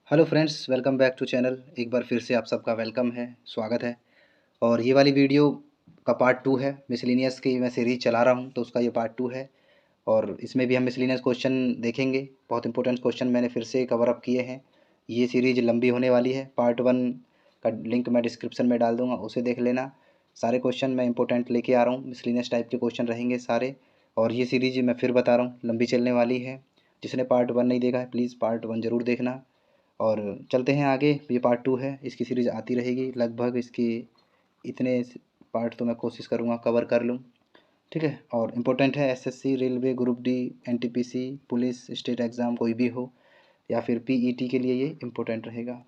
Hello friends, welcome back to channel. एक बार फिर से आप सबका वेलकम है, स्वागत है। और ये वाली वीडियो का पार्ट 2 है। मिसलेनियस की मैं सीरीज़ चला रहा हूँ तो उसका ये पार्ट 2 है। और इसमें भी हम मिसलेनियस क्वेश्चन देखेंगे। बहुत इंपॉर्टेंट क्वेश्चन मैंने फिर से कवर अप किए हैं। ये सीरीज़ लंबी होने वाली है। पार्ट 1 का लिंक मैं डिस्क्रिप्शन में डाल दूँगा, उसे देख लेना। सारे क्वेश्चन मैं इंपॉर्टेंट लेके आ रहा हूँ, मिसलेनियस टाइप के क्वेश्चन रहेंगे सारे। और ये सीरीज़ मैं फिर बता रहा हूँ लंबी चलने वाली है। जिसने पार्ट 1 नहीं देखा है प्लीज़ पार्ट 1 ज़रूर देखना। और चलते हैं आगे। ये पार्ट 2 है, इसकी सीरीज़ आती रहेगी। लगभग इसकी इतने पार्ट तो मैं कोशिश करूँगा कवर कर लूँ, ठीक है। और इम्पोर्टेंट है, SSC, railway, group D, NTPC, police, state exam कोई भी हो, या फिर पीईटी के लिए ये इम्पोर्टेंट रहेगा।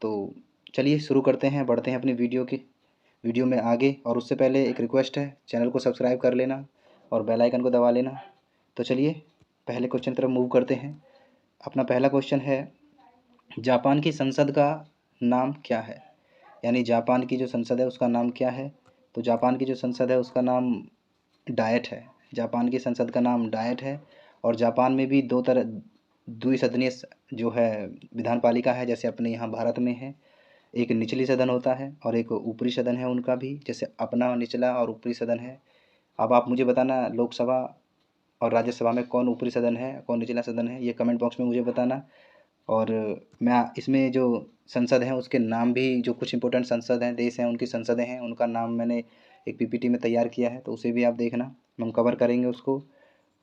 तो चलिए शुरू करते हैं, बढ़ते हैं अपनी वीडियो में आगे। और उससे पहले एक रिक्वेस्ट है, चैनल को सब्सक्राइब कर लेना और बेल आइकन को दबा लेना। तो चलिए पहले क्वेश्चन की तरफ मूव करते हैं। अपना पहला क्वेश्चन है, जापान की संसद का नाम क्या है? यानी जापान की जो संसद है उसका नाम क्या है? तो जापान की जो संसद है उसका नाम डायट है। जापान की संसद का नाम डायट है। और जापान में भी दो तरह द्विसदनीय जो है विधान पालिका है, जैसे अपने यहाँ भारत में है। एक निचली सदन होता है और एक ऊपरी सदन है उनका भी, जैसे अपना निचला और ऊपरी सदन है। अब आप मुझे बताना, लोकसभा और राज्यसभा में कौन ऊपरी सदन है, कौन निचला सदन है, ये कमेंट बॉक्स में मुझे बताना। और मैं इसमें जो संसद हैं उसके नाम भी, जो कुछ इंपॉर्टेंट संसद हैं, देश हैं, उनकी संसदें हैं, उनका नाम मैंने एक पीपीटी में तैयार किया है, तो उसे भी आप देखना, हम कवर करेंगे उसको।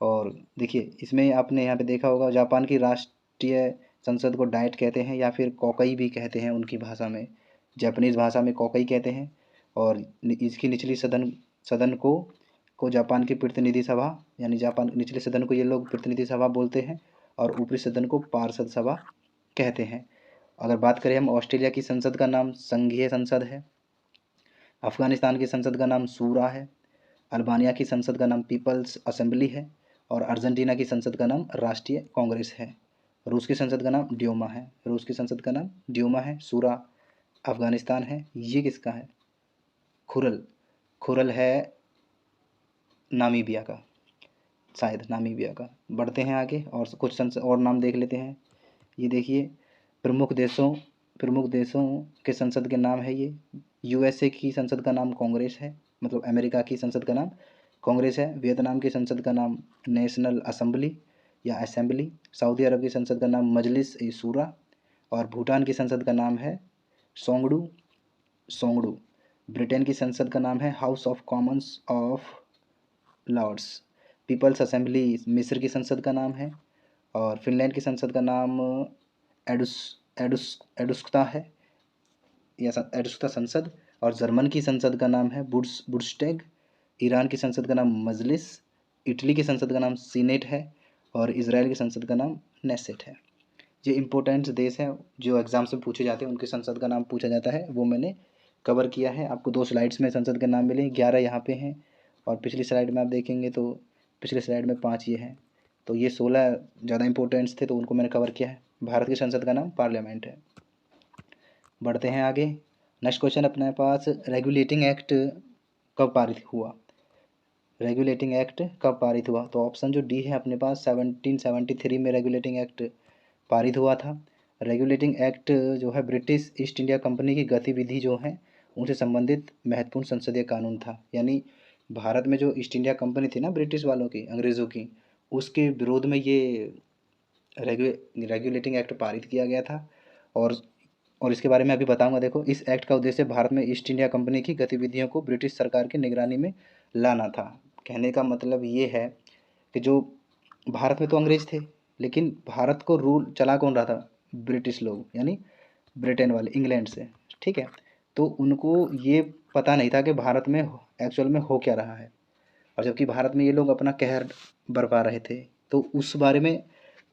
और देखिए इसमें आपने यहाँ पे देखा होगा, जापान की राष्ट्रीय संसद को डाइट कहते हैं या फिर कोकाई भी कहते हैं उनकी भाषा में। जापानीज़ भाषा में कोकाई कहते हैं। और इसकी निचली सदन सदन को जापान की प्रतिनिधि सभा, यानी जापान निचले सदन को ये लोग प्रतिनिधि सभा बोलते हैं। और ऊपरी सदन को पार्षद सभा कहते हैं। अगर बात करें हम, ऑस्ट्रेलिया की संसद का नाम संघीय संसद है। अफ़गानिस्तान की संसद का नाम सूरा है। अल्बानिया की संसद का नाम पीपल्स असेंबली है। और अर्जेंटीना की संसद का नाम राष्ट्रीय कांग्रेस है। रूस की संसद का नाम ड्यूमा है। रूस की संसद का नाम ड्यूमा है। सूरा अफ़गानिस्तान है। ये किसका है? खुरल। खुरल है नामीबिया का, शायद नामीबिया का। बढ़ते हैं आगे और कुछ संसद और नाम देख लेते हैं। ये देखिए, प्रमुख देशों के संसद के नाम है ये। यूएसए की संसद का नाम कांग्रेस है, मतलब अमेरिका की संसद का नाम कांग्रेस है। वियतनाम की संसद का नाम नेशनल असेंबली या असेंबली। सऊदी अरब की संसद का नाम मजलिस ए शूरा। और भूटान की संसद का नाम है सोंगडू सोंगडू। ब्रिटेन की संसद का नाम है House of Commons of Lords. People's Assembly मिस्र की संसद का नाम है। और फिनलैंड की संसद का नाम एडुस एडुस एडुस्कता है, या एडुस्कता संसद। और जर्मन की संसद का नाम है बुड्सटैग। ईरान की संसद का नाम मजलिस। इटली की संसद का नाम सीनेट है। और इसराइल की संसद का नाम नेसेट है। ये इंपॉर्टेंट देश हैं जो एग्जाम से पूछे जाते हैं, उनकी संसद का नाम पूछा जाता है, वो मैंने कवर किया है। आपको 2 स्लाइड्स में संसद के नाम मिले, 11 यहाँ पे हैं। और पिछली स्लाइड में आप देखेंगे तो पिछले स्लाइड में 5 ये हैं। तो ये 16 ज़्यादा इंपॉर्टेंट्स थे, तो उनको मैंने कवर किया है। भारत की संसद का नाम पार्लियामेंट है। बढ़ते हैं आगे। नेक्स्ट क्वेश्चन अपने पास, रेगुलेटिंग एक्ट कब पारित हुआ? रेगुलेटिंग एक्ट कब पारित हुआ? तो ऑप्शन जो डी है अपने पास, 1773 में रेगुलेटिंग एक्ट पारित हुआ था। रेगुलेटिंग एक्ट जो है ब्रिटिश ईस्ट इंडिया कंपनी की गतिविधि जो है उनसे संबंधित महत्वपूर्ण संसदीय कानून था। यानी भारत में जो ईस्ट इंडिया कंपनी थी ना, ब्रिटिश वालों की, अंग्रेज़ों की, उसके विरोध में ये रेगुलेटिंग एक्ट पारित किया गया था। और इसके बारे में अभी बताऊंगा। देखो, इस एक्ट का उद्देश्य भारत में ईस्ट इंडिया कंपनी की गतिविधियों को ब्रिटिश सरकार की निगरानी में लाना था। कहने का मतलब ये है कि जो भारत में तो अंग्रेज थे, लेकिन भारत को रूल चला कौन रहा था? ब्रिटिश लोग, यानी ब्रिटेन वाले, इंग्लैंड से, ठीक है। तो उनको ये पता नहीं था कि भारत में एक्चुअल में हो क्या रहा है। और जबकि भारत में ये लोग अपना कहर बरपा रहे थे, तो उस बारे में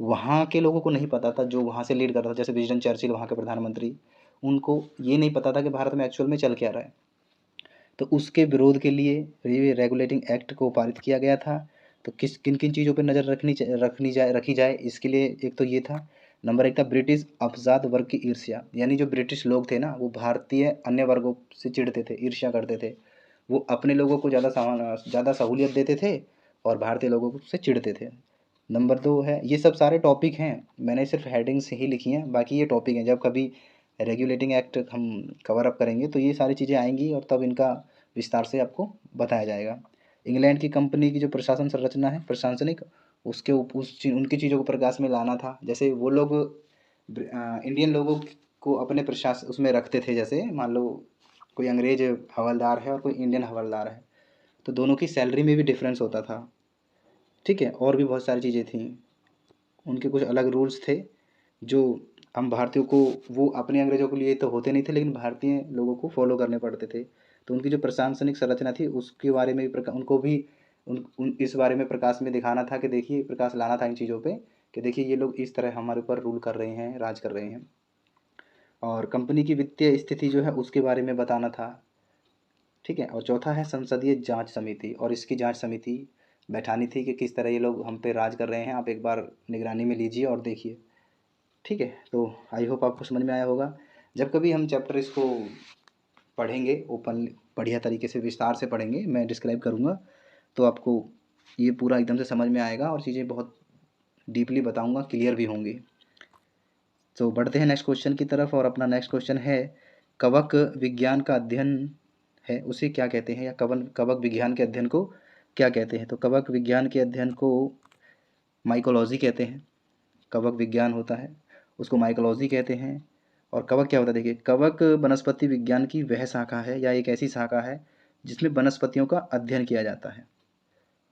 वहाँ के लोगों को नहीं पता था, जो वहाँ से लीड कर रहा था, जैसे विंस्टन चर्चिल वहाँ के प्रधानमंत्री, उनको ये नहीं पता था कि भारत में एक्चुअल में चल क्या रहा है। तो उसके विरोध के लिए ये रेगुलेटिंग एक्ट को पारित किया गया था। तो किन किन चीज़ों पर नज़र रखी जाए इसके लिए, एक तो ये था, नंबर 1 था ब्रिटिश अफजाद वर्ग की ईर्ष्या। यानी जो ब्रिटिश लोग थे ना, वो भारतीय अन्य वर्गों से चिढ़ते थे, ईर्ष्या करते थे। वो अपने लोगों को ज़्यादा सहूलियत देते थे और भारतीय लोगों से चिढ़ते थे। नंबर 2 है, ये सब सारे टॉपिक हैं, मैंने सिर्फ हेडिंग्स ही लिखी हैं, बाकी ये टॉपिक हैं। जब कभी रेगुलेटिंग एक्ट हम कवर अप करेंगे तो ये सारी चीज़ें आएंगी और तब इनका विस्तार से आपको बताया जाएगा। इंग्लैंड की कंपनी की जो प्रशासन संरचना है प्रशासनिक, उसके उनकी चीज़ों को प्रकाश में लाना था। जैसे वो लोग इंडियन लोगों को अपने प्रशासन उसमें रखते थे। जैसे मान लो कोई अंग्रेज हवलदार है और कोई इंडियन हवलदार है, तो दोनों की सैलरी में भी डिफरेंस होता था। ठीक है, और भी बहुत सारी चीज़ें थी, उनके कुछ अलग रूल्स थे जो हम भारतीयों को, वो अपने अंग्रेजों के लिए तो होते नहीं थे लेकिन भारतीय लोगों को फॉलो करने पड़ते थे। तो उनकी जो प्रशासनिक संरचना थी उसके बारे में भी उनको भी इस बारे में प्रकाश में दिखाना था कि देखिए, प्रकाश लाना था इन चीज़ों पे कि देखिए ये लोग इस तरह हमारे ऊपर रूल कर रहे हैं, राज कर रहे हैं। और कंपनी की वित्तीय स्थिति जो है उसके बारे में बताना था। ठीक है, और चौथा है संसदीय जांच समिति, और इसकी जांच समिति बैठानी थी कि किस तरह ये लोग हम पे राज कर रहे हैं, आप एक बार निगरानी में लीजिए और देखिए। ठीक है, तो आई होप आपको समझ में आया होगा। जब कभी हम चैप्टर इसको पढ़ेंगे ओपन बढ़िया तरीके से विस्तार से पढ़ेंगे, मैं डिस्क्राइब करूँगा, तो आपको ये पूरा एकदम से समझ में आएगा और चीज़ें बहुत डीपली बताऊँगा, क्लियर भी होंगी। तो बढ़ते हैं नेक्स्ट क्वेश्चन की तरफ, और अपना नेक्स्ट क्वेश्चन है कवक विज्ञान का अध्ययन है उसे क्या कहते हैं, या कवक विज्ञान के अध्ययन को क्या कहते हैं। तो कवक विज्ञान के अध्ययन को माइकोलॉजी कहते हैं। कवक विज्ञान होता है उसको माइकोलॉजी कहते हैं। और कवक क्या होता है, देखिए कवक वनस्पति विज्ञान की वह शाखा है या एक ऐसी शाखा है जिसमें वनस्पतियों का अध्ययन किया जाता है।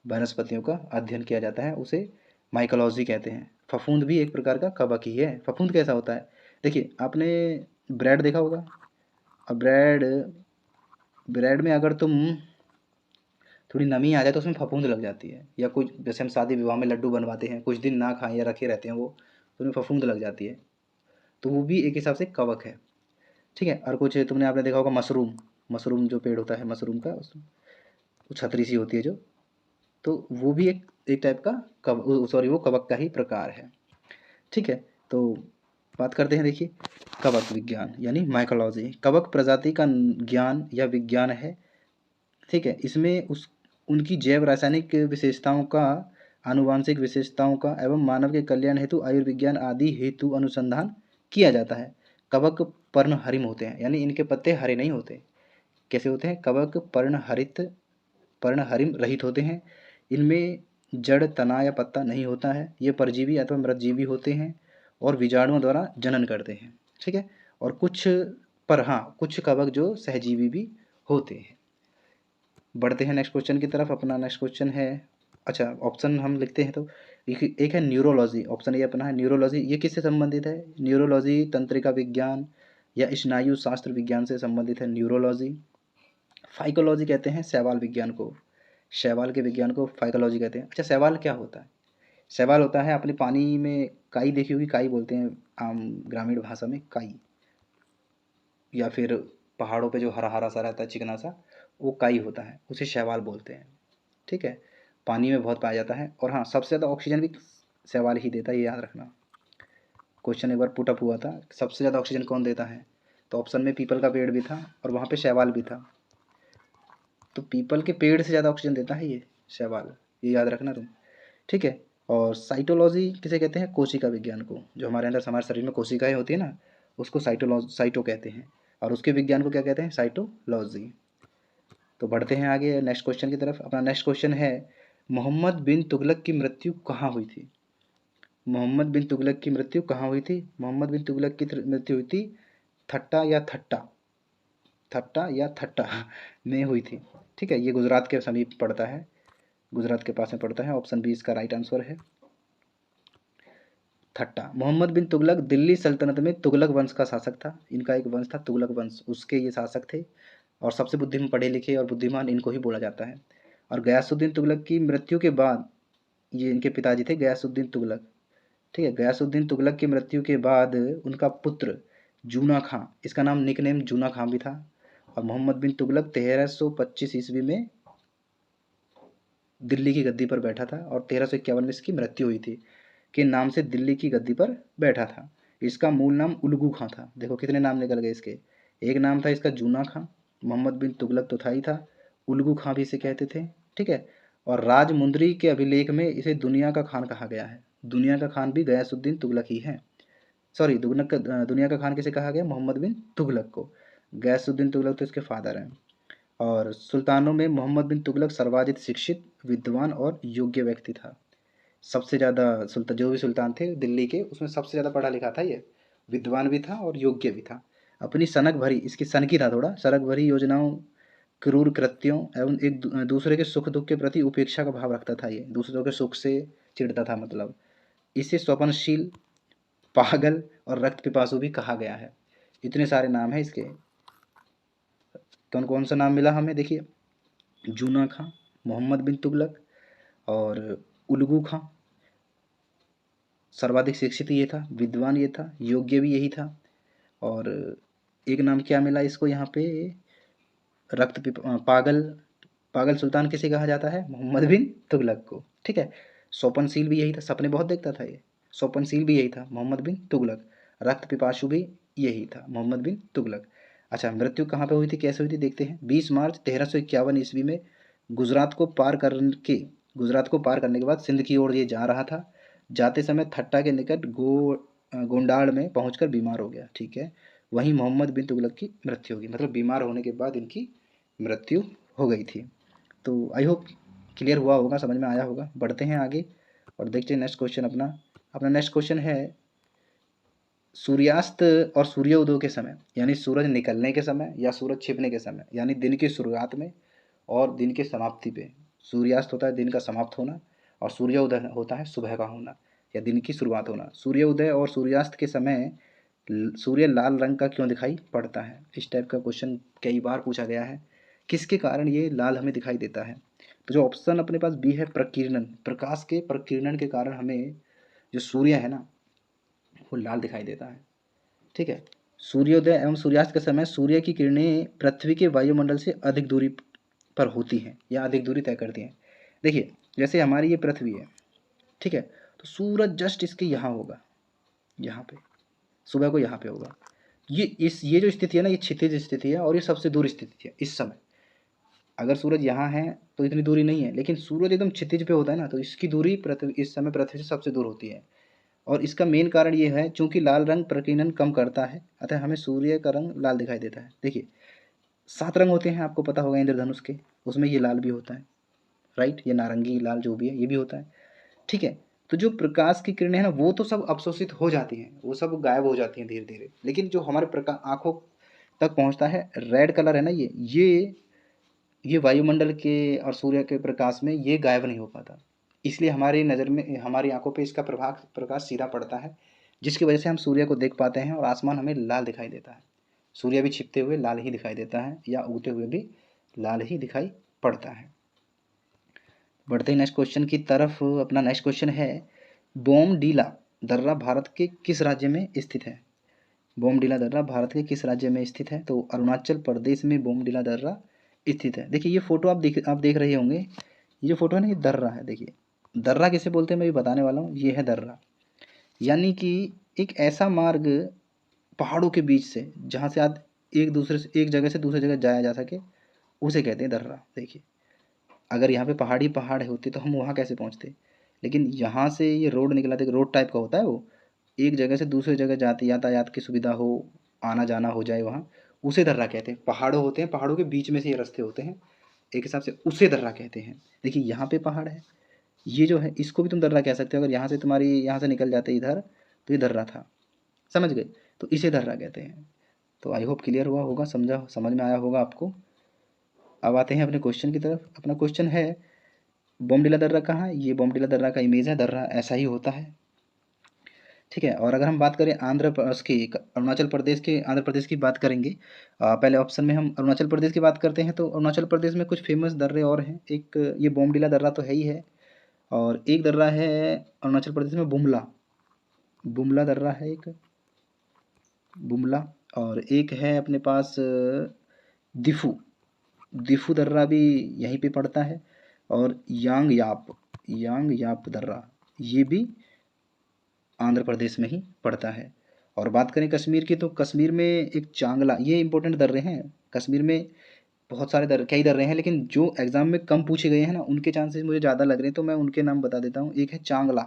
वनस्पतियों का अध्ययन किया जाता है, उसे माइकोलॉजी कहते हैं। फफूंद भी एक प्रकार का कवक ही है। फफूंद कैसा होता है, देखिए आपने ब्रेड देखा होगा, और ब्रेड ब्रेड में अगर तुम थोड़ी नमी आ जाए तो उसमें फफूंद लग जाती है। या कुछ जैसे हम शादी विवाह में लड्डू बनवाते हैं, कुछ दिन ना खाएं या रखे रहते हैं वो, तो उसमें फफूंद लग जाती है, तो वो भी एक हिसाब से कवक है। ठीक है, और कुछ तुमने आपने देखा होगा मशरूम, मशरूम जो पेड़ होता है मशरूम का, वो छतरी सी होती है जो, तो वो भी एक टाइप का सॉरी वो कवक का ही प्रकार है। ठीक है, तो बात करते हैं, देखिए कवक विज्ञान यानी माइकोलॉजी, कवक प्रजाति का ज्ञान या विज्ञान है। ठीक है, इसमें उस उनकी जैव रासायनिक विशेषताओं का, आनुवांशिक विशेषताओं का एवं मानव के कल्याण हेतु आयुर्विज्ञान आदि हेतु अनुसंधान किया जाता है। कवक पर्णहरिम होते हैं, यानी इनके पत्ते हरे नहीं होते। कैसे होते हैं, कवक पर्णहरिम रहित होते हैं। इनमें जड़, तना या पत्ता नहीं होता है। ये परजीवी अथवा मृतजीवी होते हैं और बीजाणुओं द्वारा जनन करते हैं। ठीक है, और कुछ पर हाँ कुछ कवक जो सहजीवी भी होते हैं। बढ़ते हैं नेक्स्ट क्वेश्चन की तरफ। अपना नेक्स्ट क्वेश्चन है, अच्छा ऑप्शन हम लिखते हैं, तो एक है न्यूरोलॉजी, ऑप्शन ये अपना है न्यूरोलॉजी। ये किससे संबंधित है, न्यूरोलॉजी तंत्रिका विज्ञान या स्नायु शास्त्र विज्ञान से संबंधित है न्यूरोलॉजी। फाइकोलॉजी कहते हैं शैवाल विज्ञान को, शैवाल के विज्ञान को फाइकोलॉजी कहते हैं। अच्छा शैवाल क्या होता है, शैवाल होता है, अपने पानी में काई देखी होगी, काई बोलते हैं आम ग्रामीण भाषा में काई, या फिर पहाड़ों पे जो हरा हरा सा रहता है चिकना सा, वो काई होता है, उसे शैवाल बोलते हैं। ठीक है, पानी में बहुत पाया जाता है, और हाँ सबसे ज़्यादा ऑक्सीजन भी शैवाल ही देता है, ये याद रखना। क्वेश्चन एक बार पुट अप हुआ था, सबसे ज़्यादा ऑक्सीजन कौन देता है, तो ऑप्शन में पीपल का पेड़ भी था और वहाँ पे शैवाल भी था। तो पीपल के पेड़ से ज़्यादा ऑक्सीजन देता है ये शैवाल, ये याद रखना तुम। ठीक है, और साइटोलॉजी किसे कहते हैं, कोशिका विज्ञान को, जो हमारे अंदर हमारे शरीर में कोशिकाएं होती है ना, उसको साइटो कहते हैं, और उसके विज्ञान को क्या कहते हैं, साइटोलॉजी। तो बढ़ते हैं आगे नेक्स्ट क्वेश्चन की तरफ। अपना नेक्स्ट क्वेश्चन है मोहम्मद बिन तुगलक की मृत्यु कहाँ हुई थी। मोहम्मद बिन तुगलक की मृत्यु कहाँ हुई थी, मोहम्मद बिन तुगलक की मृत्यु हुई थी थट्टा या थट्टा, थट्टा या थट्टा में हुई थी। ठीक है, ये गुजरात के समीप पड़ता है, गुजरात के पास में पड़ता है। ऑप्शन बी इसका राइट आंसर है, थट्टा। मोहम्मद बिन तुगलक दिल्ली सल्तनत में तुगलक वंश का शासक था, इनका एक वंश था तुगलक वंश, उसके ये शासक थे, और सबसे बुद्धिमान, पढ़े लिखे और बुद्धिमान इनको ही बोला जाता है। और गयासुद्दीन तुगलक की मृत्यु के बाद, ये इनके पिताजी थे गयासुद्दीन तुगलक। ठीक है, गयासुद्दीन तुगलक की मृत्यु के बाद उनका पुत्र जूना खां, इसका नाम निकनेम जूना खां भी था, और मोहम्मद बिन तुगलक 1325 ईस्वी में दिल्ली की गद्दी पर बैठा था, और 1351 में इसकी मृत्यु हुई थी, के नाम से दिल्ली की गद्दी पर बैठा था। इसका मूल नाम उलगू खां था। देखो कितने नाम निकल गए इसके, एक नाम था इसका जूना खां, मोहम्मद बिन तुगलक तो था ही था, उलगू खां भी इसे कहते थे। ठीक है, और राजमुंदरी के अभिलेख में इसे दुनिया का खान कहा गया है। दुनिया का खान भी गयासुद्दीन तुगलक ही है। सॉरी, दुनिया का खान किसे कहा गया? मोहम्मद बिन तुगलक को। गयासुद्दीन तुगलक तो इसके फादर हैं। और सुल्तानों में मोहम्मद बिन तुगलक सर्वाधिक शिक्षित, विद्वान और योग्य व्यक्ति था। सबसे ज़्यादा जो भी सुल्तान थे दिल्ली के, उसमें सबसे ज़्यादा पढ़ा लिखा था ये, विद्वान भी था और योग्य भी था। अपनी सनक भरी, इसकी सन की था थोड़ा, सनक भरी योजनाओं, क्रूर कृत्यों एवं एक दूसरे के सुख दुख के प्रति उपेक्षा का भाव रखता था। ये दूसरों के सुख से चिढ़ता था, मतलब इसे स्वप्नशील, पागल और रक्त पिपासु भी कहा गया है। इतने सारे नाम हैं इसके। कौन कौन सा नाम मिला हमें? देखिए, जूना खां, मोहम्मद बिन तुगलक और उलगू खां। सर्वाधिक शिक्षित ये था, विद्वान ये था, योग्य भी यही था। और एक नाम क्या मिला इसको यहाँ पे? पागल। पागल सुल्तान किसे कहा जाता है? मोहम्मद बिन तुगलक को। ठीक है। स्वप्नशील भी यही था, सपने बहुत देखता था ये। स्वप्नशील भी यही था, मोहम्मद बिन तुगलक। रक्त पिपासु भी यही था, मोहम्मद बिन तुगलक। अच्छा, मृत्यु कहाँ पे हुई थी, कैसे हुई थी, देखते हैं। 20 मार्च 1351 ईस्वी में गुजरात को पार करने के बाद सिंध की ओर ये जा रहा था। जाते समय थट्टा के निकट गोंडाड़ में पहुंचकर बीमार हो गया। ठीक है। वहीं मोहम्मद बिन तुगलक की मृत्यु होगी, मतलब बीमार होने के बाद इनकी मृत्यु हो गई थी। तो आई होप क्लियर हुआ होगा, समझ में आया होगा। बढ़ते हैं आगे और देखते हैं नेक्स्ट क्वेश्चन अपना। अपना नेक्स्ट क्वेश्चन है, सूर्यास्त और सूर्योदय के समय, यानी सूरज निकलने के समय या सूरज छिपने के समय, यानी दिन की शुरुआत में और दिन की समाप्ति पे। सूर्यास्त होता है दिन का समाप्त होना, और सूर्योदय होता है सुबह का होना या दिन की शुरुआत होना। सूर्योदय और सूर्यास्त के समय सूर्य लाल रंग का क्यों दिखाई पड़ता है? इस टाइप का क्वेश्चन कई बार पूछा गया है। किसके कारण ये लाल हमें दिखाई देता है? तो जो ऑप्शन अपने पास बी है, प्रकीर्णन। प्रकाश के प्रकीर्णन के कारण हमें जो सूर्य है ना, वो लाल दिखाई देता है। ठीक है। सूर्योदय एवं सूर्यास्त के समय सूर्य की किरणें पृथ्वी के वायुमंडल से अधिक दूरी पर होती हैं या अधिक दूरी तय करती हैं। देखिए, जैसे हमारी ये पृथ्वी है, ठीक है, तो सूरज जस्ट इसके यहाँ होगा, यहाँ पे सुबह को यहाँ पे होगा। ये जो स्थिति है ना, ये क्षितिज स्थिति है और ये सबसे दूर स्थिति है इस समय। अगर सूरज यहाँ है तो इतनी दूरी नहीं है, लेकिन सूरज एकदम क्षितिज पे होता है ना, तो इसकी दूरी पृथ्वी इस समय पृथ्वी से सबसे दूर होती है। और इसका मेन कारण ये है, चूंकि लाल रंग प्रकीर्णन कम करता है, अतः हमें सूर्य का रंग लाल दिखाई देता है। देखिए, 7 रंग होते हैं, आपको पता होगा इंद्रधनुष के, उसमें ये लाल भी होता है, राइट। ये नारंगी लाल जो भी है, ये भी होता है। ठीक है। तो जो प्रकाश की किरणें हैं ना, वो तो सब अवशोषित हो जाती हैं, वो सब गायब हो जाती हैं धीरे धीरे, लेकिन जो हमारे आंखों तक पहुंचता है, रेड कलर है ना, ये वायुमंडल के और सूर्य के प्रकाश में ये गायब नहीं हो पाता। इसलिए हमारी नज़र में, हमारी आंखों पे इसका प्रकाश सीधा पड़ता है, जिसकी वजह से हम सूर्य को देख पाते हैं और आसमान हमें लाल दिखाई देता है। सूर्य भी छिपते हुए लाल ही दिखाई देता है या उगते हुए भी लाल ही दिखाई पड़ता है। बढ़ते ही नेक्स्ट क्वेश्चन की तरफ। अपना नेक्स्ट क्वेश्चन है, बोमडीला दर्रा भारत के किस राज्य में स्थित है? बोमडीला दर्रा भारत के किस राज्य में स्थित है? तो अरुणाचल प्रदेश में बोमडीला दर्रा स्थित है। देखिए, ये फोटो आप देख रहे होंगे, ये जो फोटो है ना, ये दर्रा है। देखिए, दर्रा किसे बोलते हैं मैं भी बताने वाला हूँ। ये है दर्रा, यानी कि एक ऐसा मार्ग पहाड़ों के बीच से जहाँ से आप एक जगह से दूसरी जगह जाया जा सके, उसे कहते हैं दर्रा। देखिए, अगर यहाँ पे पहाड़ी पहाड़ होते तो हम वहाँ कैसे पहुँचते, लेकिन यहाँ से ये रोड निकला, देखिए रोड टाइप का होता है वो, एक जगह से दूसरी जगह जाते यातायात की सुविधा हो, आना जाना हो जाए वहाँ, उसे दर्रा कहते हैं। पहाड़ों होते हैं, पहाड़ों के बीच में से ये रास्ते होते हैं, एक हिसाब से उसे दर्रा कहते हैं। देखिए, यहाँ पे पहाड़ है, ये जो है इसको भी तुम दर्रा कह सकते हो। अगर यहाँ से तुम्हारी यहाँ से निकल जाते इधर, तो ये दर्रा था, समझ गए, तो इसे दर्रा कहते हैं। तो आई होप क्लियर हुआ होगा, समझ में आया होगा आपको। अब आते हैं अपने क्वेश्चन की तरफ। अपना क्वेश्चन है, बोमडिला दर्रा कहाँ है? ये बोमडिला दर्रा का इमेज है, दर्रा ऐसा ही होता है। ठीक है। और अगर हम बात करें आंध्र प्रदेश की बात करेंगे। पहले ऑप्शन में हम अरुणाचल प्रदेश की बात करते हैं, तो अरुणाचल प्रदेश में कुछ फेमस दर्रे और हैं। एक ये बोमडिला दर्रा तो है ही है, और एक दर्रा है अरुणाचल प्रदेश में, बुमला बुमला दर्रा है एक, बुमला। और एक है अपने पास दिफू दिफू दर्रा भी यहीं पे पड़ता है। और यांग याप दर्रा, ये भी आंध्र प्रदेश में ही पड़ता है। और बात करें कश्मीर की, तो कश्मीर में एक चांगला, ये इंपॉर्टेंट दर्रे हैं कश्मीर में। बहुत सारे कई दर्रे हैं, लेकिन जो एग्ज़ाम में कम पूछे गए हैं ना उनके चांसेस मुझे ज़्यादा लग रहे हैं, तो मैं उनके नाम बता देता हूँ। एक है चांगला,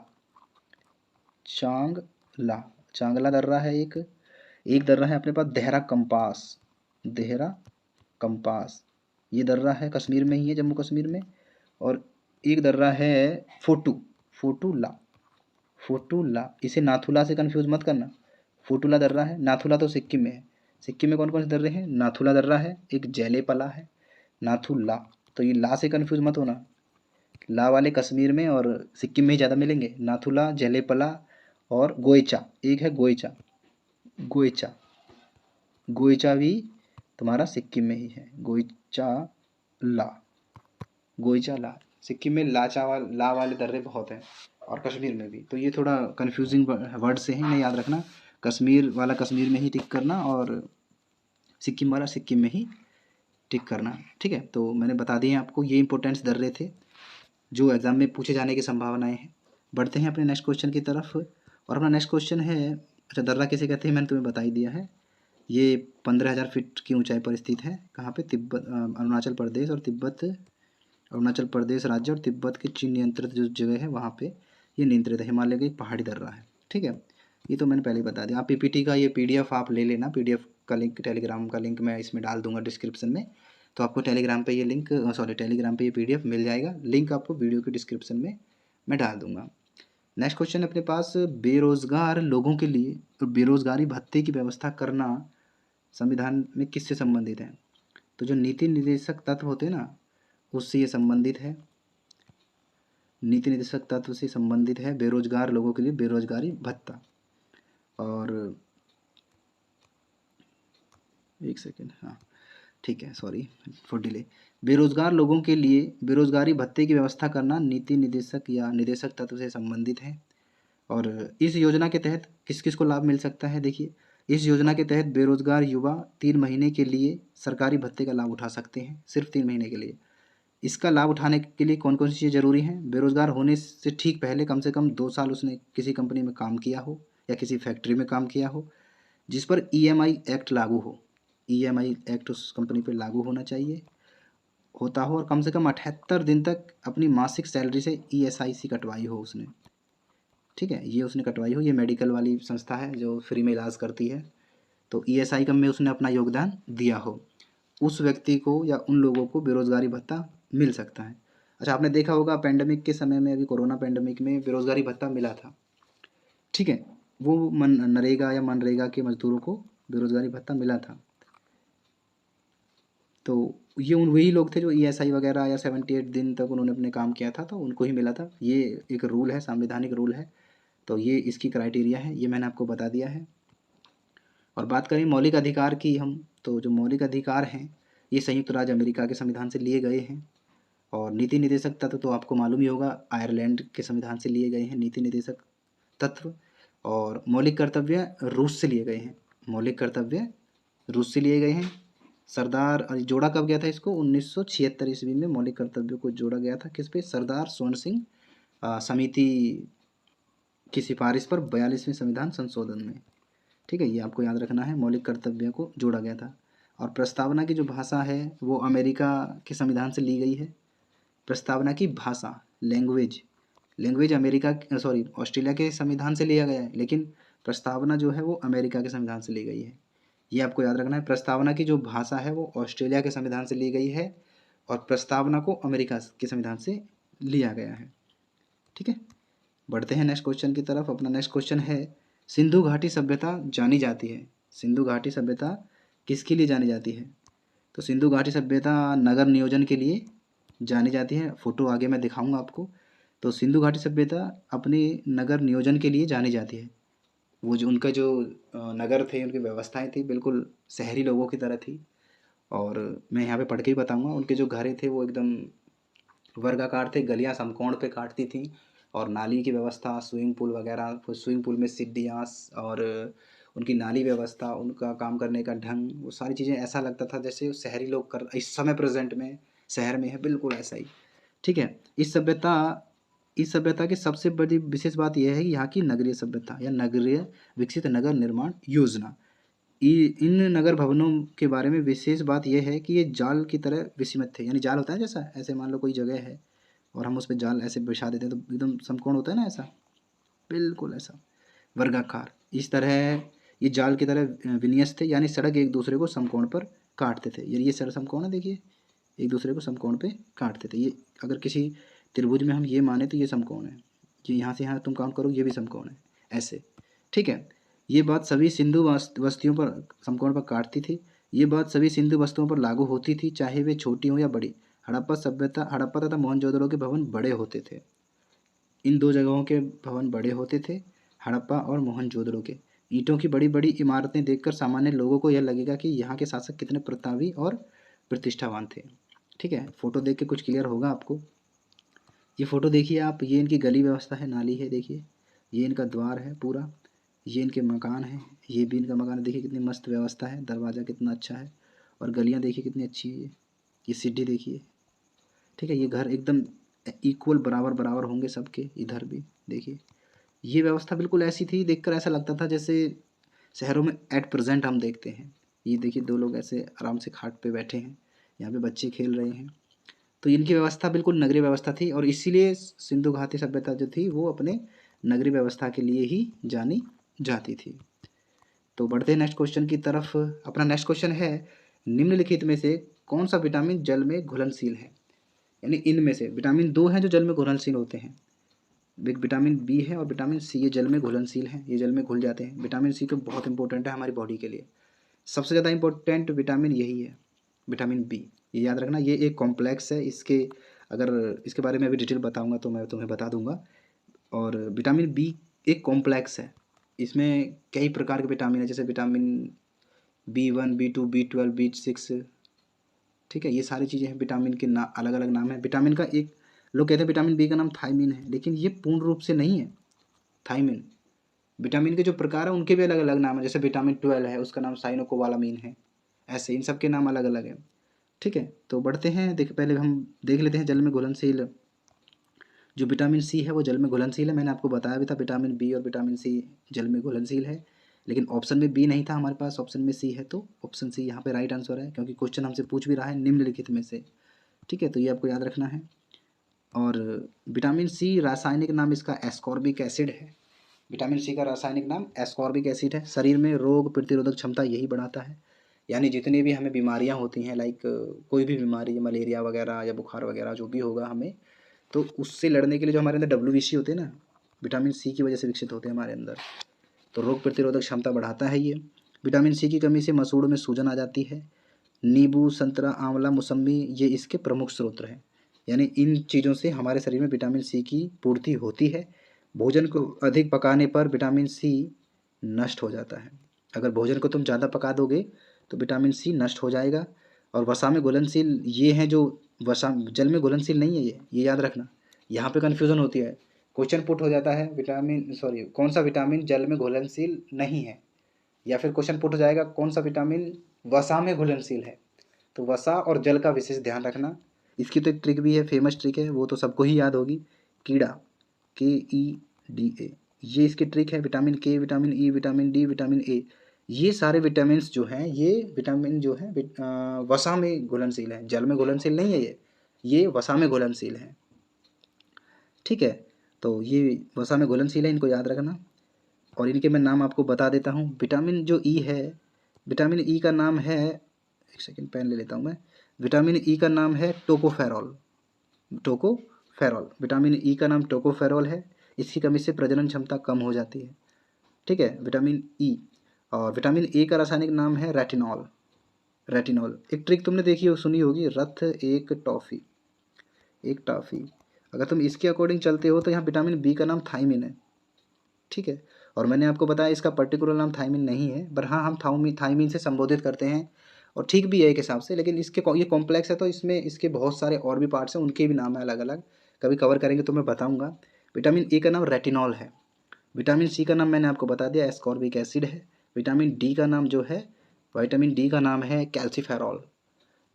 चांगला, चांगला दर्रा है एक। एक दर्रा है अपने पास देहरा कंपास, देहरा कंपास, ये दर्रा है कश्मीर में ही है, जम्मू कश्मीर में। और एक दर्रा है फोटू, फोटूला, फोटूला, इसे नाथुला से कंफ्यूज मत करना। फोटूला दर्रा है, नाथुला तो सिक्किम में है। सिक्किम में कौन कौन से दर्रे हैं? नाथुला दर्रा है, एक जैलेपला है, नाथुला। तो ये ला से कंफ्यूज मत होना, ला वाले कश्मीर में और सिक्किम में ही ज़्यादा मिलेंगे। नाथुला, जैलेपला और गोइचा, एक है गोइचा, गोइचा, गोइचा भी तुम्हारा सिक्किम में ही है। गोइचा ला, गोइचा ला, सिक्किम में ला वाले दर्रे बहुत हैं, और कश्मीर में भी। तो ये थोड़ा कंफ्यूजिंग वर्ड से हैं, इन्हें याद रखना। कश्मीर वाला कश्मीर में ही टिक करना, और सिक्किम वाला सिक्किम में ही टिक करना। ठीक है, तो मैंने बता दिए आपको, ये इंपॉर्टेंट्स दर्रे थे जो एग्ज़ाम में पूछे जाने की संभावनाएं हैं। बढ़ते हैं अपने नेक्स्ट क्वेश्चन की तरफ, और अपना नेक्स्ट क्वेश्चन है, अच्छा दर्रा किसे कहते हैं मैंने तुम्हें बता ही दिया है। ये 15,000 फीट की ऊंचाई पर स्थित है। कहाँ पे? तिब्बत, अरुणाचल प्रदेश और तिब्बत, अरुणाचल प्रदेश राज्य और तिब्बत के चीन नियंत्रित जो जगह है वहाँ पे ये नियंत्रित है। हिमालय का एक पहाड़ी दर्रा है। ठीक है, ये तो मैंने पहले ही बता दिया। आप पीपीटी का ये पीडीएफ आप ले लेना, पीडीएफ का लिंक, टेलीग्राम का लिंक मैं इसमें डाल दूंगा डिस्क्रिप्शन में। तो आपको टेलीग्राम पे ये लिंक, सॉरी टेलीग्राम पे ये पीडीएफ मिल जाएगा। लिंक आपको वीडियो के डिस्क्रिप्शन में मैं डाल दूंगा। नेक्स्ट क्वेश्चन अपने पास, बेरोजगार लोगों के लिए बेरोजगारी भत्ते की व्यवस्था करना संविधान में किससे संबंधित है? तो जो नीति निर्देशक तत्व होते हैं ना, उससे ये संबंधित है। नीति निर्देशक तत्व से संबंधित है बेरोजगार लोगों के लिए बेरोजगारी भत्ता। और एक सेकेंड, हाँ ठीक है, सॉरी फॉर डिले। बेरोजगार लोगों के लिए बेरोजगारी भत्ते की व्यवस्था करना नीति निर्देशक या निदेशक तत्व से संबंधित है। और इस योजना के तहत किस किस को लाभ मिल सकता है? देखिए, इस योजना के तहत बेरोजगार युवा 3 महीने के लिए सरकारी भत्ते का लाभ उठा सकते हैं, सिर्फ 3 महीने के लिए। इसका लाभ उठाने के लिए कौन कौन सी चीज़ें जरूरी हैं? बेरोजगार होने से ठीक पहले कम से कम 2 साल उसने किसी कंपनी में काम किया हो या किसी फैक्ट्री में काम किया हो, जिस पर ईएमआई एक्ट लागू हो। ईएमआई एक्ट उस कंपनी पर लागू होना चाहिए, होता हो, और कम से कम 78 दिन तक अपनी मासिक सैलरी से ईएसआईसी कटवाई हो उसने। ठीक है, ये उसने कटवाई हो। ये मेडिकल वाली संस्था है जो फ्री में इलाज करती है, तो ईएसआई का में उसने अपना योगदान दिया हो, उस व्यक्ति को या उन लोगों को बेरोजगारी भत्ता मिल सकता है। अच्छा, आपने देखा होगा पेंडेमिक के समय में, अभी कोरोना पेंडेमिक में बेरोजगारी भत्ता मिला था। ठीक है, वो नरेगा या मनरेगा के मजदूरों को बेरोजगारी भत्ता मिला था। तो ये वही लोग थे जो ईएसआई वगैरह या 78 दिन तक उन्होंने अपने काम किया था, तो उनको ही मिला था। ये एक रूल है, संवैधानिक रूल है, तो ये इसकी क्राइटेरिया है, ये मैंने आपको बता दिया है। और बात करें मौलिक अधिकार की हम, तो जो मौलिक अधिकार हैं ये संयुक्त राज्य अमेरिका के संविधान से लिए गए हैं। और नीति निर्देशक तत्व तो आपको मालूम ही होगा, आयरलैंड के संविधान से लिए गए हैं नीति निर्देशक तत्व। और मौलिक कर्तव्य रूस से लिए गए हैं, मौलिक कर्तव्य रूस से लिए गए हैं। सरदार जोड़ा कब गया था इसको? 1976 ईस्वी में मौलिक कर्तव्यों को जोड़ा गया था। किस पे? सरदार स्वर्ण सिंह समिति की सिफारिश पर 42वें संविधान संशोधन में। ठीक है, ये आपको याद रखना है, मौलिक कर्तव्यों को जोड़ा गया था। और प्रस्तावना की जो भाषा है वो अमेरिका के संविधान से ली गई है। प्रस्तावना की भाषा, language, language America, sorry Australia के संविधान से लिया गया है, लेकिन प्रस्तावना जो है वो अमेरिका के संविधान से ली गई है। ये आपको याद रखना है, प्रस्तावना की जो भाषा है वो ऑस्ट्रेलिया के संविधान से ली गई है, और प्रस्तावना को अमेरिका के संविधान से लिया गया है। ठीक है, बढ़ते हैं नेक्स्ट क्वेश्चन की तरफ। अपना नेक्स्ट क्वेश्चन है, सिंधु घाटी सभ्यता जानी जाती है, सिंधु घाटी सभ्यता किसके लिए जानी जाती है? तो सिंधु घाटी सभ्यता नगर नियोजन के लिए जानी जाती है। फोटो आगे मैं दिखाऊंगा आपको। तो सिंधु घाटी सभ्यता अपने नगर नियोजन के लिए जानी जाती है। वो जो उनका जो नगर थे, उनकी व्यवस्थाएं थी बिल्कुल शहरी लोगों की तरह थी। और मैं यहाँ पे पढ़ के ही बताऊंगा। उनके जो घर थे वो एकदम वर्गाकार थे, गलियाँ समकोण पे काटती थी, और नाली की व्यवस्था, स्विमिंग पूल वगैरह, स्विमिंग पूल में सीढ़ियाँ, और उनकी नाली व्यवस्था, उनका काम करने का ढंग, वो सारी चीज़ें ऐसा लगता था जैसे शहरी लोग कर इस समय प्रेजेंट में शहर में है, बिल्कुल ऐसा ही। ठीक है, इस सभ्यता की सबसे बड़ी विशेष बात यह है कि यहाँ की नगरीय सभ्यता या नगरीय विकसित नगर निर्माण योजना, इन नगर भवनों के बारे में विशेष बात यह है कि ये जाल की तरह विसमित थे। यानी जाल होता है जैसा, ऐसे मान लो कोई जगह है और हम उस पर जाल ऐसे बिछा देते हैं तो एकदम समकोण होता है ना, ऐसा बिल्कुल ऐसा वर्गाकार, इस तरह ये जाल की तरह विन्यस्त थे। यानी सड़क एक दूसरे को समकोण पर काटते थे। ये सड़क समकोण है, देखिए एक दूसरे को समकोण पे काटते थे। ये अगर किसी त्रिभुज में हम ये माने तो ये समकोण है, कि यहाँ से यहाँ तुम काउंट करो ये भी समकोण है, ऐसे, ठीक है। ये बात सभी सिंधु बस्तियों पर समकोण पर काटती थी। ये बात सभी सिंधु बस्तियों पर लागू होती थी, चाहे वे छोटी हो या बड़ी। हड़प्पा तथा मोहनजोदड़ो के भवन बड़े होते थे। इन दो जगहों के भवन बड़े होते थे, हड़प्पा और मोहनजोदड़ो के। ईंटों की बड़ी बड़ी इमारतें देखकर सामान्य लोगों को यह लगेगा कि यहाँ के शासक कितने प्रतापी और प्रतिष्ठावान थे। ठीक है, फोटो देख के कुछ क्लियर होगा आपको। ये फोटो देखिए आप, ये इनकी गली व्यवस्था है, नाली है, देखिए ये इनका द्वार है पूरा, ये इनके मकान है, ये भी इनका मकान है, देखिए कितनी मस्त व्यवस्था है, दरवाज़ा कितना अच्छा है और गलियाँ देखिए कितनी अच्छी है। ये सीढ़ी देखिए, ठीक है, ये घर एकदम इक्वल बराबर बराबर होंगे सबके, इधर भी देखिए। ये व्यवस्था बिल्कुल ऐसी थी, देखकर ऐसा लगता था जैसे शहरों में एट प्रेजेंट हम देखते हैं। ये देखिए दो लोग ऐसे आराम से खाट पे बैठे हैं, यहाँ पे बच्चे खेल रहे हैं। तो इनकी व्यवस्था बिल्कुल नगरीय व्यवस्था थी और इसीलिए सिंधु घाटी सभ्यता जो थी वो अपने नगरीय व्यवस्था के लिए ही जानी जाती थी। तो बढ़ते हैं नेक्स्ट क्वेश्चन की तरफ। अपना नेक्स्ट क्वेश्चन है, निम्नलिखित में से कौन सा विटामिन जल में घुलनशील है। यानी इनमें से विटामिन दो हैं जो जल में घुलनशील होते हैं, एक विटामिन बी है और विटामिन सी, ये जल में घुलनशील हैं, ये जल में घुल जाते हैं। विटामिन सी तो बहुत इंपॉर्टेंट है हमारी बॉडी के लिए, सबसे ज़्यादा इंपॉर्टेंट विटामिन यही है, विटामिन बी। ये याद रखना, ये एक कॉम्प्लेक्स है, इसके अगर इसके बारे में अभी डिटेल बताऊंगा तो मैं तुम्हें बता दूंगा। और विटामिन बी एक कॉम्प्लेक्स है, इसमें कई प्रकार के विटामिन है, जैसे vitamin B1, B2, B12, B6, ठीक है, ये सारी चीज़ें हैं। विटामिन के अलग अलग नाम है। विटामिन का एक, लोग कहते हैं विटामिन बी का नाम थायमिन है, लेकिन ये पूर्ण रूप से नहीं है थायमिन। विटामिन के जो प्रकार है उनके भी अलग अलग नाम है, जैसे विटामिन 12 है, उसका नाम साइनोकोबालामीन है, ऐसे इन सब के नाम अलग अलग है। ठीक है, तो बढ़ते हैं, पहले हम देख लेते हैं जल में घुलनशील जो विटामिन सी है वो जल में घुलनशील है। मैंने आपको बताया भी था विटामिन बी और विटामिन सी जल में घुलनशील है, लेकिन ऑप्शन में बी नहीं था हमारे पास, ऑप्शन में सी है, तो ऑप्शन सी यहाँ पे राइट आंसर है, क्योंकि क्वेश्चन हमसे पूछ भी रहा है निम्नलिखित में से। ठीक है, तो ये आपको याद रखना है। और विटामिन सी रासायनिक नाम इसका एस्कॉर्बिक एसिड है। विटामिन सी का रासायनिक नाम एस्कॉर्बिक एसिड है। शरीर में रोग प्रतिरोधक क्षमता यही बढ़ाता है। यानी जितनी भी हमें बीमारियां होती हैं, लाइक कोई भी बीमारी, मलेरिया वगैरह या बुखार वगैरह जो भी होगा हमें, तो उससे लड़ने के लिए जो हमारे अंदर WBC होते हैं ना, विटामिन सी की वजह से विकसित होते हैं हमारे अंदर, तो रोग प्रतिरोधक क्षमता बढ़ाता है ये। विटामिन सी की कमी से मसूड़ों में सूजन आ जाती है। नींबू, संतरा, आंवला, मौसम्बी ये इसके प्रमुख स्रोत हैं। यानी इन चीज़ों से हमारे शरीर में विटामिन सी की पूर्ति होती है। भोजन को अधिक पकाने पर विटामिन सी नष्ट हो जाता है। अगर भोजन को तुम ज़्यादा पका दोगे तो विटामिन सी नष्ट हो जाएगा। और वसा में घुलनशील ये हैं जो वसा जल में घुलनशील नहीं है, ये याद रखना, यहाँ पे कन्फ्यूज़न होती है। क्वेश्चन पुट हो जाता है कौन सा विटामिन जल में घुलनशील नहीं है, या फिर क्वेश्चन पुट हो जाएगा कौन सा विटामिन वसा में घुलनशील है। तो वसा और जल का विशेष ध्यान रखना। इसकी तो एक ट्रिक भी है, फेमस ट्रिक है, वो तो सबको ही याद होगी, कीड़ा, KEDA, ये इसकी ट्रिक है। विटामिन के, vitamin E, vitamin D, vitamin A, ये सारे विटामिन जो हैं, ये विटामिन जो है वसा में घुलनशील है, जल में घुलनशील नहीं है, ये वसा में घुलनशील है। ठीक है, तो ये वसा में घुलनशील है, इनको याद रखना। और इनके मैं नाम आपको बता देता हूँ। विटामिन जो ई है, विटामिन ई का नाम है, एक सेकेंड पेन ले लेता हूँ मैं। विटामिन ई का नाम है टोकोफेरॉल, टोकोफेरॉल, विटामिन ई का नाम टोकोफेरॉल है। इसकी कमी से प्रजनन क्षमता कम हो जाती है। ठीक है, विटामिन ई। और विटामिन ए का रासायनिक नाम है रेटिनॉल, रेटिनॉल। एक ट्रिक तुमने देखी हो, सुनी होगी, रथ एक टॉफ़ी, एक टॉफ़ी, अगर तुम इसके अकॉर्डिंग चलते हो तो यहाँ विटामिन बी का नाम थाइमिन है। ठीक है, और मैंने आपको बताया इसका पर्टिकुलर नाम थाइमिन नहीं है, पर हाँ हम थाइमिन से संबोधित करते हैं, और ठीक भी है एक हिसाब से, लेकिन इसके ये कॉम्प्लेक्स है तो इसमें इसके बहुत सारे और भी पार्ट्स हैं, उनके भी नाम है अलग अलग, कभी कवर करेंगे तो मैं बताऊंगा। विटामिन ए का नाम रेटिनॉल है। विटामिन सी का नाम मैंने आपको बता दिया, एस्कॉर्बिक एसिड है। विटामिन डी का नाम जो है, विटामिन डी का नाम है कैल्सीफेरॉल,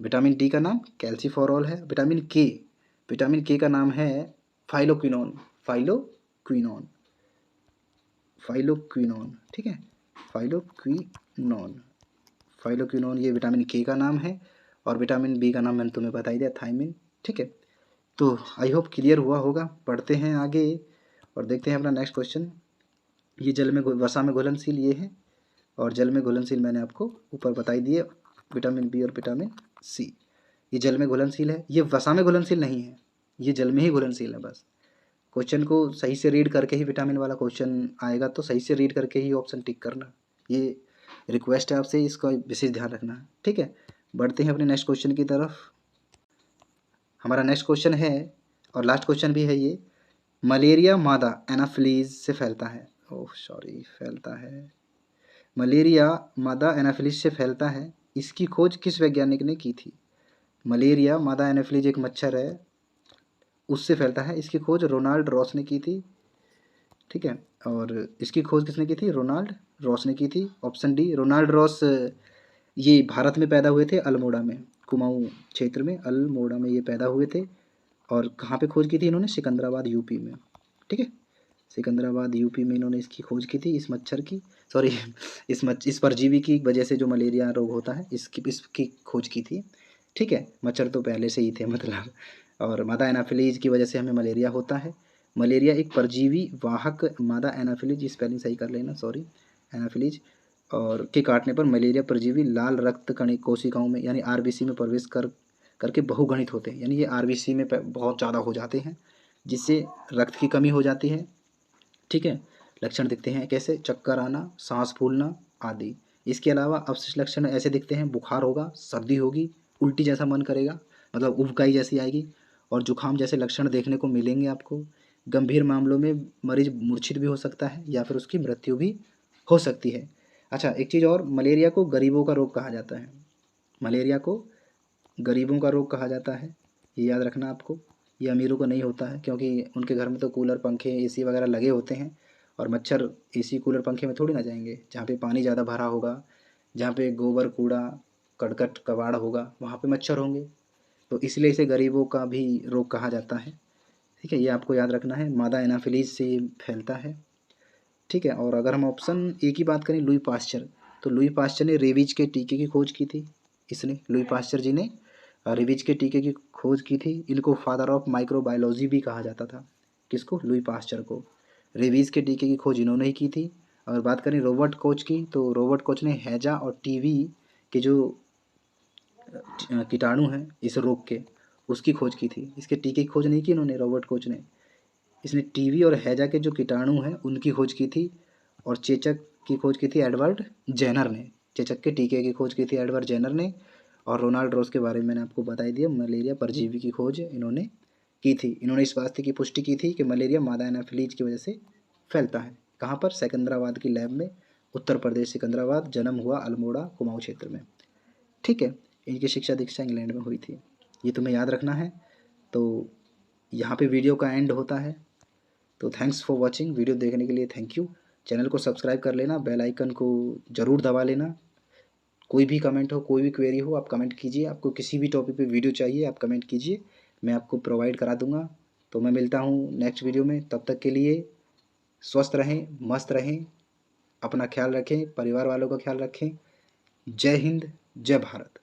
विटामिन डी का नाम कैल्सीफेरॉल है। विटामिन के का नाम है फाइलोक्विनोन, फाइलोक्विनोन, फाइलोक्विनोन, ठीक है, फाइलोक्विनोन, फाइलोक्विनोन ये विटामिन के का नाम है, और विटामिन बी का नाम मैंने तुम्हें बता ही दिया, थायमिन। ठीक है, तो आई होप क्लियर हुआ होगा। पढ़ते हैं आगे और देखते हैं अपना नेक्स्ट क्वेश्चन। ये जल में वसा में घुलनशील ये है, और जल में घुलनशील मैंने आपको ऊपर बताई दिए, विटामिन बी और विटामिन सी। ये जल में घुलनशील है, ये वसा में घुलनशील नहीं है, ये जल में ही घुलनशील है। बस क्वेश्चन को सही से रीड करके ही विटामिन वाला क्वेश्चन आएगा, तो सही से रीड करके ही ऑप्शन टिक करना, ये रिक्वेस्ट है आपसे, इसका विशेष ध्यान रखना है। ठीक है, बढ़ते हैं अपने नेक्स्ट क्वेश्चन की तरफ। हमारा नेक्स्ट क्वेश्चन है और लास्ट क्वेश्चन भी है ये, मलेरिया मादा एनाफिलीज से फैलता है। ओह सॉरी, फैलता है, मलेरिया मादा एनाफिलीज से फैलता है, इसकी खोज किस वैज्ञानिक ने की थी? मलेरिया मादा एनाफिलीज एक मच्छर है, उससे फैलता है, इसकी खोज रोनाल्ड रॉस ने की थी। ठीक है, और इसकी खोज किसने की थी? रोनाल्ड रॉस ने की थी। ऑप्शन डी, रोनाल्ड रॉस ये भारत में पैदा हुए थे, अल्मोड़ा में, कुमाऊं क्षेत्र में, अल्मोड़ा में ये पैदा हुए थे। और कहाँ पे खोज की थी इन्होंने? सिकंदराबाद यूपी में। ठीक है, सिकंदराबाद यूपी में इन्होंने इसकी खोज की थी, इस मच्छर की, सॉरी इस परजीवी की वजह से जो मलेरिया रोग होता है, इसकी खोज की थी। ठीक है, मच्छर तो पहले से ही थे मतलब, और मादा एनाफिलीज की वजह से हमें मलेरिया होता है। मलेरिया एक परजीवी वाहक, मादा एनाफिलीज, स्पेलिंग सही कर लेना, सॉरी, एनाफिलीज, और के काटने पर मलेरिया परजीवी लाल रक्त कणिक कोशिकाओं में यानी आरबीसी में प्रवेश करके बहुगणित होते हैं, यानी ये आरबीसी में बहुत ज़्यादा हो जाते हैं, जिससे रक्त की कमी हो जाती है। ठीक है, लक्षण दिखते हैं कैसे? चक्कर आना, सांस फूलना आदि। इसके अलावा अवशिष्ट लक्षण ऐसे दिखते हैं, बुखार होगा, सर्दी होगी, उल्टी जैसा मन करेगा, मतलब उबकाई जैसी आएगी, और जुखाम जैसे लक्षण देखने को मिलेंगे आपको। गंभीर मामलों में मरीज मूर्छित भी हो सकता है या फिर उसकी मृत्यु भी हो सकती है। अच्छा, एक चीज़ और, मलेरिया को गरीबों का रोग कहा जाता है, मलेरिया को गरीबों का रोग कहा जाता है, ये याद रखना आपको। ये अमीरों को नहीं होता है, क्योंकि उनके घर में तो कूलर पंखे एसी वगैरह लगे होते हैं, और मच्छर एसी कूलर पंखे में थोड़ी ना जाएंगे। जहाँ पे पानी ज़्यादा भरा होगा, जहाँ पे गोबर कूड़ा करकट कबाड़ होगा, वहाँ पे मच्छर होंगे, तो इसलिए इसे गरीबों का भी रोग कहा जाता है। ठीक है, ये आपको याद रखना है, मादा एनाफिलीज से ये फैलता है। ठीक है, और अगर हम ऑप्शन ए की बात करें, लुई पास्चर, तो लुई पास्चर ने रेबीज के टीके की खोज की थी। इसने, लुई पास्चर जी ने रेबीज के टीके की खोज की थी। इनको फादर ऑफ माइक्रोबायोलॉजी भी कहा जाता था। किसको? लुई पास्चर को। रेबीज के टीके की खोज इन्होंने ही की थी। और बात करें रॉबर्ट कोच की, तो रॉबर्ट कोच ने हैजा और टीवी के जो कीटाणु हैं इस रोग के, उसकी खोज की थी। इसके टीके की खोज नहीं की इन्होंने, रॉबर्ट कोच ने। इसने टीवी और हैजा के जो कीटाणु हैं उनकी खोज की थी। और चेचक की खोज की थी एडवर्ड जेनर ने, चेचक के टीके की खोज की थी एडवर्ड जेनर ने। और रोनाल्ड रॉस के बारे में मैंने आपको बता ही दिया, मलेरिया परजीवी की खोज इन्होंने की थी। इन्होंने इस बात की पुष्टि की थी कि मलेरिया मादा एनाफिलीज की वजह से फैलता है। कहाँ पर? सिकंदराबाद की लैब में, उत्तर प्रदेश सिकंदराबाद, जन्म हुआ अल्मोड़ा कुमाऊं क्षेत्र में। ठीक है, इनकी शिक्षा दीक्षा इंग्लैंड में हुई थी, ये तुम्हें याद रखना है। तो यहाँ पे वीडियो का एंड होता है। तो थैंक्स फॉर वॉचिंग, वीडियो देखने के लिए थैंक यू। चैनल को सब्सक्राइब कर लेना, बेल आइकन को ज़रूर दबा लेना। कोई भी कमेंट हो, कोई भी क्वेरी हो, आप कमेंट कीजिए। आपको किसी भी टॉपिक पे वीडियो चाहिए, आप कमेंट कीजिए, मैं आपको प्रोवाइड करा दूंगा। तो मैं मिलता हूँ नेक्स्ट वीडियो में, तब तक के लिए स्वस्थ रहें, मस्त रहें, अपना ख्याल रखें, परिवार वालों का ख्याल रखें। जय हिंद, जय भारत।